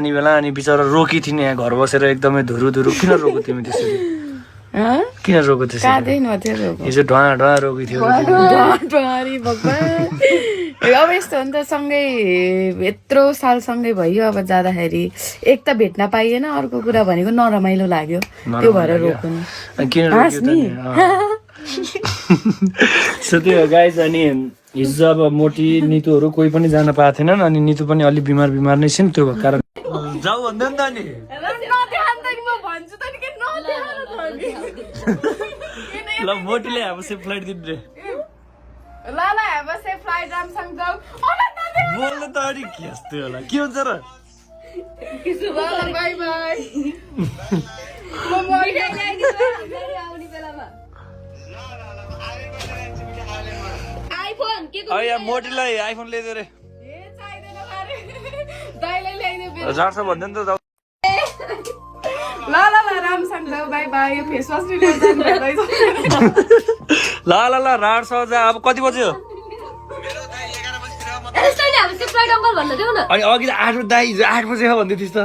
जाने बेला अनि बिचरा रोकी थिइन् यहाँ घर बसेर एकदमै धुरु किन रोको तिमी त्यसरी किन रोको त्यसरी हिजो ढुवा रोकी थियो अब यस्तो हो नि त सँगै यत्रो साल सँगै भयो अब जाँदाखेरि एक त भेट्न पाइएन अर्को कुरा भनेको नरमाइलो लाग्यो त्यो भएर रोक्नु सो त्यो गाइज अनि हिजो अब मोटी नितुहरू कोही पनि जान पाएको थिएनन् अनि नितु पनि अलि बिमार नै छिन् त्यो भएको कारण जाऊ भन्दै नि त नि ल मोटीले अब सेफ फ्लाइट दिनु रे बोल्नु त अलिक यस्तो होला के हुन्छ र यहाँ मोटीलाई आइफोन ल्याइदियो रे जान्छ भन्दै नि त ल रामसँग जाऊ बाई बाई फेसवास ल राडसँग जा अब कति बज्यो अनि अघि 8 दाइ 8 बजे भन्दै थिइस् त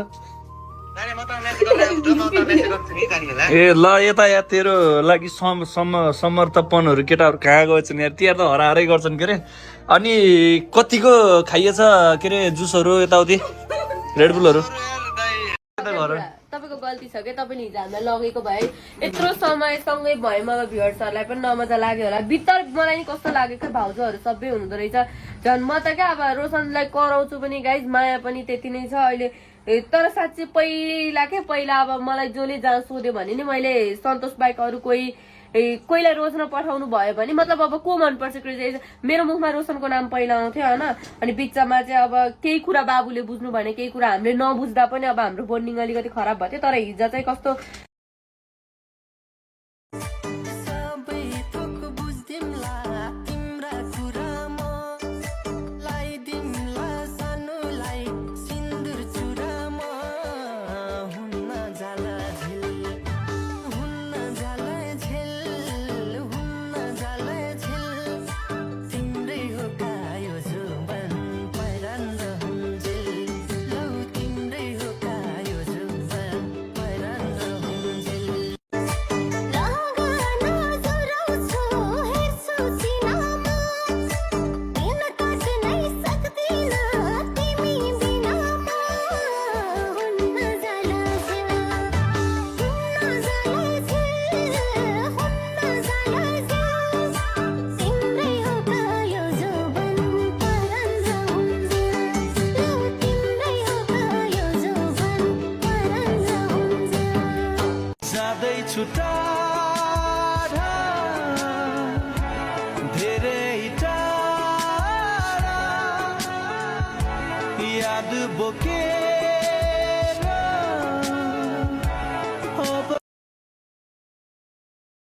ए ल यता या तेरो लागि समर्थपनहरू केटाहरू कहाँ गएछन् यार तिहार त हराहरै गर्छन् के अरे अनि कतिको खाइएछ के अरे जुसहरू यताउति रेडबुलहरू तपाईँको गल्ती छ कि तपाईँले हिजो हामीलाई लगेको भए यत्रो समय सँगै भयो मलाई भ्युअर्सहरूलाई पनि नमजा लाग्यो होला भित्र मलाई नि कस्तो लाग्यो क्या भाउजूहरू सबै हुँदो रहेछ झन् म त क्या अब रोशनलाई कराउँछु पनि गाइज माया पनि त्यति नै छ अहिले तर साँच्चै पहिला अब मलाई जसले जहाँ सोध्यो भने नि मैले सन्तोष बाइक अरू कोहीलाई रोशन पठाउनु भयो भने मतलब अब को मनपर्छ क्रेज मेरो मुखमा रोशनको नाम पहिला आउँथ्यो होइन अनि बिचमा चाहिँ अब केही कुरा बाबुले बुझ्नु भने केही कुरा हामीले नबुझ्दा पनि अब हाम्रो बोन्डिङ अलिकति खराब भयो तर हिजो चाहिँ कस्तो याद बोके